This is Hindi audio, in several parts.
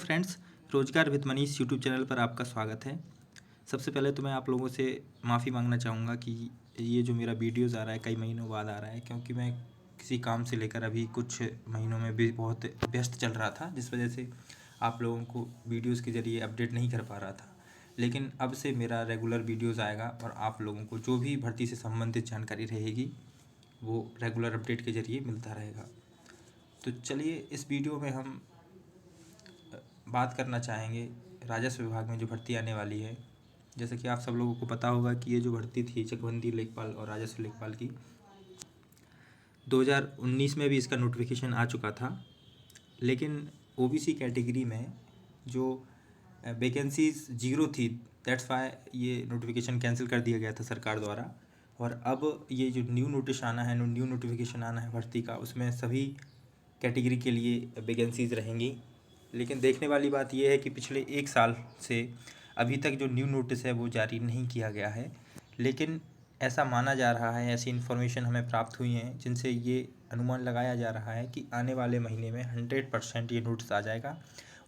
फ्रेंड्स, रोजगार विद मनीष यूट्यूब चैनल पर आपका स्वागत है। सबसे पहले तो मैं आप लोगों से माफ़ी मांगना चाहूँगा कि ये जो मेरा वीडियोज़ आ रहा है कई महीनों बाद आ रहा है, क्योंकि मैं किसी काम से लेकर अभी कुछ महीनों में भी बहुत व्यस्त चल रहा था, जिस वजह से आप लोगों को वीडियोज़ के ज़रिए अपडेट नहीं कर पा रहा था। लेकिन अब से मेरा रेगुलर वीडियोज़ आएगा और आप लोगों को जो भी भर्ती से संबंधित जानकारी रहेगी वो रेगुलर अपडेट के ज़रिए मिलता रहेगा। तो चलिए, इस वीडियो में हम बात करना चाहेंगे राजस्व विभाग में जो भर्ती आने वाली है। जैसे कि आप सब लोगों को पता होगा कि ये जो भर्ती थी चकबंदी लेखपाल और राजस्व लेखपाल की, 2019 में भी इसका नोटिफिकेशन आ चुका था, लेकिन ओबीसी कैटेगरी में जो वैकेंसीज 0 थी, दैट्स वाई ये नोटिफिकेशन कैंसिल कर दिया गया था सरकार द्वारा। और अब ये जो न्यू नोटिस आना है, न्यू नोटिफिकेशन आना है भर्ती का, उसमें सभी कैटेगरी के लिए वैकेंसीज रहेंगी। लेकिन देखने वाली बात यह है कि पिछले 1 साल से अभी तक जो न्यू नोटिस है वो जारी नहीं किया गया है। लेकिन ऐसा माना जा रहा है, ऐसी इन्फॉर्मेशन हमें प्राप्त हुई हैं जिनसे ये अनुमान लगाया जा रहा है कि आने वाले महीने में 100% ये नोटिस आ जाएगा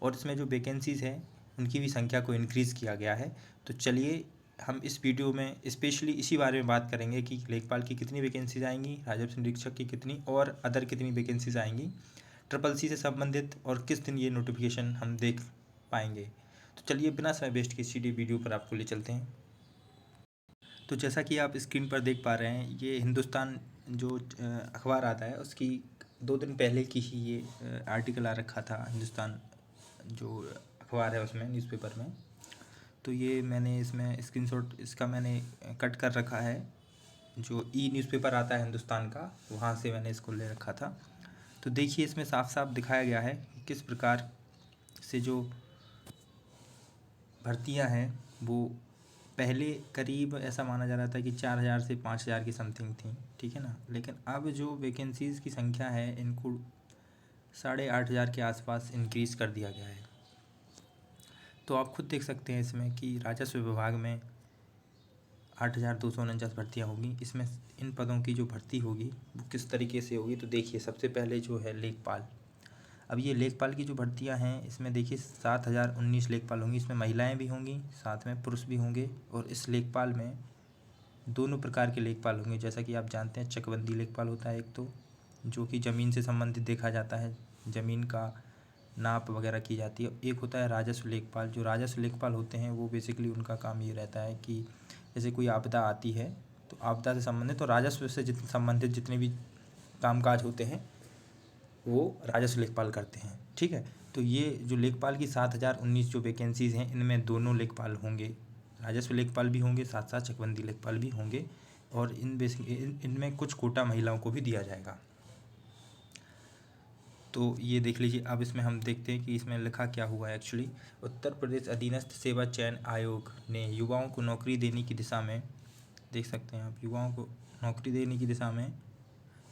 और इसमें जो वैकेंसीज़ हैं उनकी भी संख्या को इंक्रीज़ किया गया है। तो चलिए, हम इस वीडियो में स्पेशली इसी बारे में बात करेंगे कि लेखपाल की कितनी वैकेंसीज आएंगी, राजस्व निरीक्षक की कितनी और अदर कितनी वैकेंसीज आएंगी ट्रिपल सी से संबंधित, और किस दिन ये नोटिफिकेशन हम देख पाएंगे। तो चलिए, बिना समय वेस्ट किए सीधे वीडियो पर आपको ले चलते हैं। तो जैसा कि आप स्क्रीन पर देख पा रहे हैं, ये हिंदुस्तान जो अखबार आता है उसकी 2 दिन पहले की ही ये आर्टिकल आ रखा था। हिंदुस्तान जो अखबार है उसमें, न्यूज़पेपर में। तो ये मैंने इसमें स्क्रीनशॉट इसका मैंने कट कर रखा है। जो न्यूज़पेपर आता है हिंदुस्तान का, वहाँ से मैंने इसको ले रखा था। तो देखिए, इसमें साफ साफ दिखाया गया है कि किस प्रकार से जो भर्तियां हैं वो पहले करीब ऐसा माना जा रहा था कि 4000 से 5000 की समथिंग थी, ठीक है ना। लेकिन अब जो वैकेंसीज़ की संख्या है इनको 8500 के आसपास इंक्रीज़ कर दिया गया है। तो आप खुद देख सकते हैं इसमें कि राजस्व विभाग में 8249 भर्तियाँ होंगी। इसमें इन पदों की जो भर्ती होगी वो किस तरीके से होगी, तो देखिए, सबसे पहले जो है लेखपाल। अब ये लेखपाल की जो भर्तियां हैं, इसमें देखिए 7019 लेखपाल होंगी। इसमें महिलाएं भी होंगी, साथ में पुरुष भी होंगे। और इस लेखपाल में दोनों प्रकार के लेखपाल होंगे। जैसा कि आप जानते हैं, चकबंदी लेखपाल होता है एक, तो जो कि ज़मीन से संबंधित देखा जाता है, ज़मीन का नाप वगैरह की जाती है। एक होता है राजस्व लेखपाल। जो राजस्व लेखपाल होते हैं वो बेसिकली उनका काम ये रहता है कि जैसे कोई आपदा आती है तो आपदा से संबंधित, तो राजस्व से संबंधित जितने भी कामकाज होते हैं वो राजस्व लेखपाल करते हैं, ठीक है। तो ये जो लेखपाल की 7019 जो वैकेंसीज़ हैं, इनमें दोनों लेखपाल होंगे, राजस्व लेखपाल भी होंगे, साथ साथ चकबंदी लेखपाल भी होंगे। और इनमें कुछ कोटा महिलाओं को भी दिया जाएगा। तो ये देख लीजिए। अब इसमें हम देखते हैं कि इसमें लिखा क्या हुआ है एक्चुअली। उत्तर प्रदेश अधीनस्थ सेवा चयन आयोग ने युवाओं को नौकरी देने की दिशा में, देख सकते हैं आप, युवाओं को नौकरी देने की दिशा में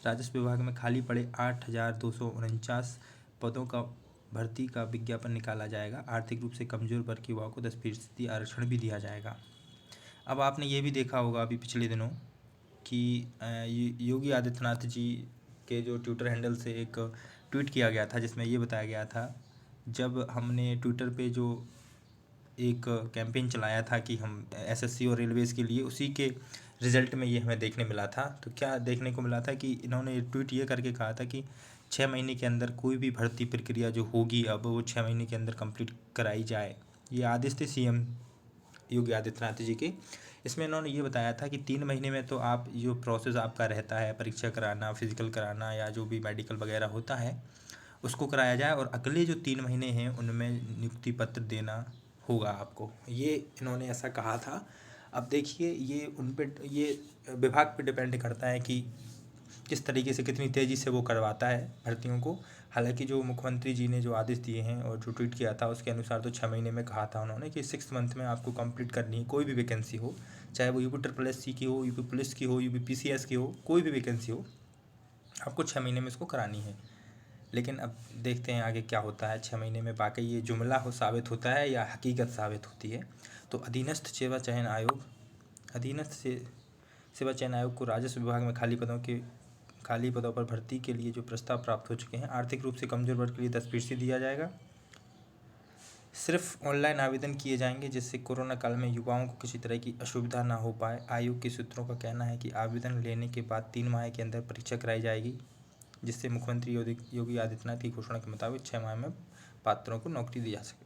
राजस्व विभाग में खाली पड़े 8249 पदों का भर्ती का विज्ञापन निकाला जाएगा। आर्थिक रूप से कमजोर वर्ग के युवाओं को 10% आरक्षण भी दिया जाएगा। अब आपने ये भी देखा होगा अभी पिछले दिनों कि योगी आदित्यनाथ जी के जो ट्विटर हैंडल से एक ट्वीट किया गया था, जिसमें ये बताया गया था, जब हमने ट्विटर पे जो एक कैंपेन चलाया था कि हम एसएससी और रेलवेज़ के लिए, उसी के रिज़ल्ट में ये हमें देखने मिला था। तो क्या देखने को मिला था कि इन्होंने ट्वीट ये करके कहा था कि 6 महीने के अंदर कोई भी भर्ती प्रक्रिया जो होगी अब वो 6 महीने के अंदर कंप्लीट कराई जाए। ये आदेश थे सीएम योगी आदित्यनाथ जी के। इसमें इन्होंने ये बताया था कि 3 महीने में तो आप जो प्रोसेस आपका रहता है, परीक्षा कराना, फिजिकल कराना या जो भी मेडिकल वगैरह होता है उसको कराया जाए, और अगले जो 3 महीने हैं उनमें नियुक्ति पत्र देना होगा आपको। ये इन्होंने ऐसा कहा था। अब देखिए, ये उन पे, ये विभाग पे डिपेंड करता है कि किस तरीके से, कितनी तेज़ी से वो करवाता है भर्तियों को। हालांकि जो मुख्यमंत्री जी ने जो आदेश दिए हैं और जो ट्वीट किया था उसके अनुसार तो 6 महीने में कहा था उन्होंने कि 6 मंथ में आपको कंप्लीट करनी है। कोई भी वैकेंसी हो, चाहे वो UP-SSC की हो, UP पुलिस की हो, UP PCS की हो, कोई भी वैकेंसी हो, आपको 6 महीने में इसको करानी है। लेकिन अब देखते हैं आगे क्या होता है। 6 महीने में वाकई ये जुमला साबित होता है या हकीकत साबित होती है। तो अधीनस्थ सेवा चयन आयोग, अधीनस्थ सेवा चयन आयोग को राजस्व विभाग में खाली पदों पर भर्ती के लिए जो प्रस्ताव प्राप्त हो चुके हैं, आर्थिक रूप से कमजोर वर्ग के लिए 10% दिया जाएगा। सिर्फ ऑनलाइन आवेदन किए जाएंगे, जिससे कोरोना काल में युवाओं को किसी तरह की असुविधा ना हो पाए। आयोग के सूत्रों का कहना है कि आवेदन लेने के बाद 3 माह के अंदर परीक्षा कराई जाएगी, जिससे मुख्यमंत्री योगी आदित्यनाथ की घोषणा के मुताबिक 6 माह में पात्रों को नौकरी दी जा सके।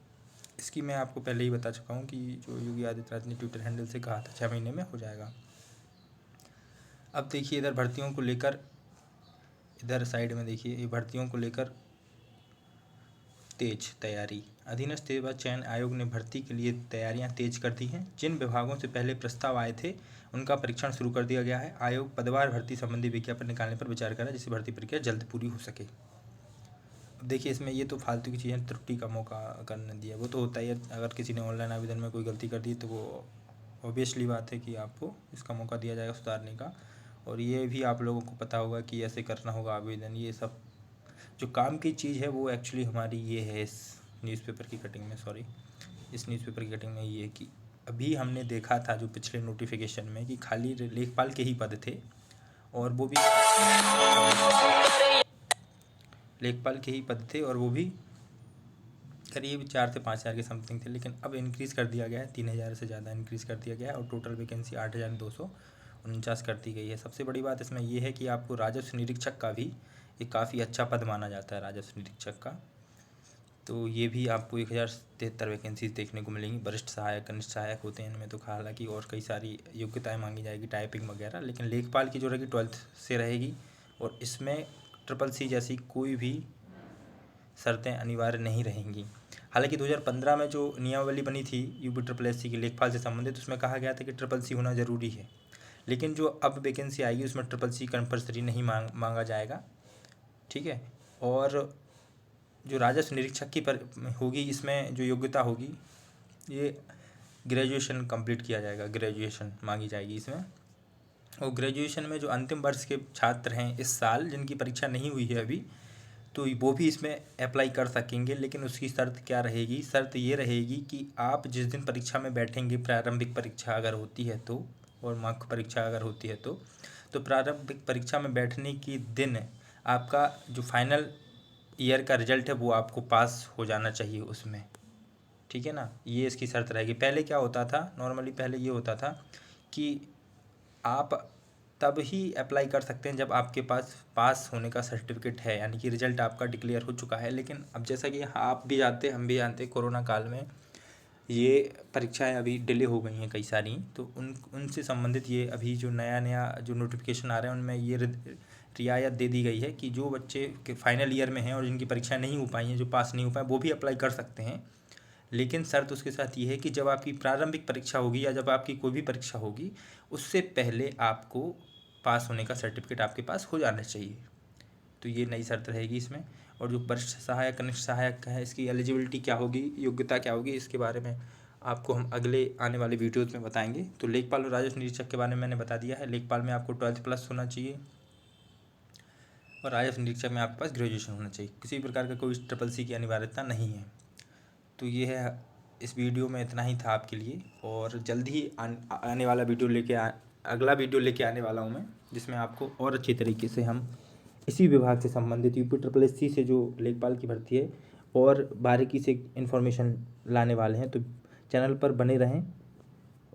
इसकी मैं आपको पहले ही बता चुका हूँ कि जो योगी आदित्यनाथ ने ट्विटर हैंडल से कहा था 6 महीने में हो जाएगा। अब देखिए इधर भर्तियों को लेकर, इधर साइड में देखिए ये भर्तियों को लेकर तेज तैयारी। अधीनस्थ सेवा चयन आयोग ने भर्ती के लिए तैयारियां तेज कर दी हैं। जिन विभागों से पहले प्रस्ताव आए थे उनका परीक्षण शुरू कर दिया गया है। आयोग पदवार भर्ती संबंधी विज्ञापन निकालने पर विचार कर रहा है, जिससे भर्ती प्रक्रिया जल्द पूरी हो सके। अब देखिए इसमें ये तो फालतू की चीज़ें, त्रुटि का मौका करने दिया, वो तो होता ही है। अगर किसी ने ऑनलाइन आवेदन में कोई गलती कर दी तो वो ऑब्वियसली बात है कि आपको इसका मौका दिया जाएगा सुधारने का। और ये भी आप लोगों को पता होगा कि ऐसे करना होगा आवेदन। ये सब जो काम की चीज़ है वो एक्चुअली हमारी ये है इस न्यूज़पेपर की कटिंग में, इस न्यूज़पेपर की कटिंग में ये है कि अभी हमने देखा था जो पिछले नोटिफिकेशन में कि खाली लेखपाल के ही पद थे, और वो भी लेखपाल के ही पद थे, और वो भी करीब 4 से 5 हज़ार के समथिंग थे। लेकिन अब इंक्रीज़ कर दिया गया है, 3,000 से ज़्यादा इंक्रीज़ कर दिया गया है, और टोटल वैकेंसी 8,249 कर दी गई है। सबसे बड़ी बात इसमें ये है कि आपको राजस्व निरीक्षक का भी एक काफ़ी अच्छा पद माना जाता है, राजस्व निरीक्षक का। तो ये भी आपको 1,073 वैकेंसीज देखने को मिलेंगी। वरिष्ठ सहायक, कनिष्ठ सहायक होते हैं इनमें, तो हालांकि और कई सारी योग्यताएं मांगी जाएगी, टाइपिंग वगैरह। लेकिन लेखपाल की जो रहेगी 12th से रहेगी, और इसमें CCC जैसी कोई भी शर्तें अनिवार्य नहीं रहेंगी। हालांकि 2015 में जो नियमावली बनी थी UPSSC की लेखपाल से संबंधित, उसमें कहा गया था कि CCC होना ज़रूरी है। लेकिन जो अब वैकेंसी आएगी उसमें CCC कंपल्सरी नहीं मांगा जाएगा, ठीक है। और जो राजस्व निरीक्षक की होगी, इसमें जो योग्यता होगी ये ग्रेजुएशन कंप्लीट किया जाएगा, ग्रेजुएशन मांगी जाएगी इसमें। और ग्रेजुएशन में जो अंतिम वर्ष के छात्र हैं इस साल, जिनकी परीक्षा नहीं हुई है अभी, तो वो भी इसमें अप्लाई कर सकेंगे। लेकिन उसकी शर्त क्या रहेगी? शर्त ये रहेगी कि आप जिस दिन परीक्षा में बैठेंगे, प्रारंभिक परीक्षा अगर होती है तो, और मुख्य परीक्षा अगर होती है तो प्रारंभिक परीक्षा में बैठने के दिन आपका जो फाइनल ईयर का रिजल्ट है वो आपको पास हो जाना चाहिए उसमें, ठीक है ना। ये इसकी शर्त रहेगी। पहले क्या होता था, नॉर्मली पहले ये होता था कि आप तब ही अप्लाई कर सकते हैं जब आपके पास पास होने का सर्टिफिकेट है, यानी कि रिजल्ट आपका डिक्लेयर हो चुका है। लेकिन अब जैसा कि आप भी जानते, हम भी जानते, कोरोना काल में ये परीक्षाएं अभी डिले हो गई हैं कई सारी, तो उनसे संबंधित ये अभी जो नया जो नोटिफिकेशन आ रहे हैं उनमें ये रियायत दे दी गई है कि जो बच्चे के फाइनल ईयर में हैं और जिनकी परीक्षा नहीं हो पाई हैं, जो पास नहीं हो पाए, वो भी अप्लाई कर सकते हैं। लेकिन शर्त उसके साथ ये है कि जब आपकी प्रारंभिक परीक्षा होगी या जब आपकी कोई भी परीक्षा होगी, उससे पहले आपको पास होने का सर्टिफिकेट आपके पास हो जाना चाहिए। तो ये नई शर्त रहेगी इसमें। और जो वरिष्ठ सहायक, कनिष्ठ सहायक है, इसकी एलिजिबिलिटी क्या होगी, योग्यता क्या होगी, इसके बारे में आपको हम अगले आने वाले वीडियोज़ में बताएंगे। तो लेखपाल और राजस्व निरीक्षक के बारे में मैंने बता दिया है। लेखपाल में आपको 12th+ होना चाहिए, और राजस्व निरीक्षक में आपके पास ग्रेजुएशन होना चाहिए। किसी प्रकार का कोई CCC की अनिवार्यता नहीं है। तो ये है, इस वीडियो में इतना ही था आपके लिए। और जल्द ही आने वाला अगला वीडियो लेके आने वाला हूँ मैं, जिसमें आपको और अच्छी तरीके से हम इसी विभाग से संबंधित UPSSC से जो लेखपाल की भर्ती है और बारीकी से इन्फॉर्मेशन लाने वाले हैं। तो चैनल पर बने रहें,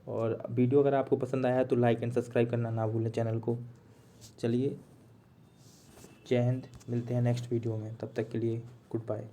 और वीडियो अगर आपको पसंद आया तो लाइक एंड सब्सक्राइब करना ना भूलें चैनल को। चलिए, जय हिंद, मिलते हैं नेक्स्ट वीडियो में, तब तक के लिए गुड बाय।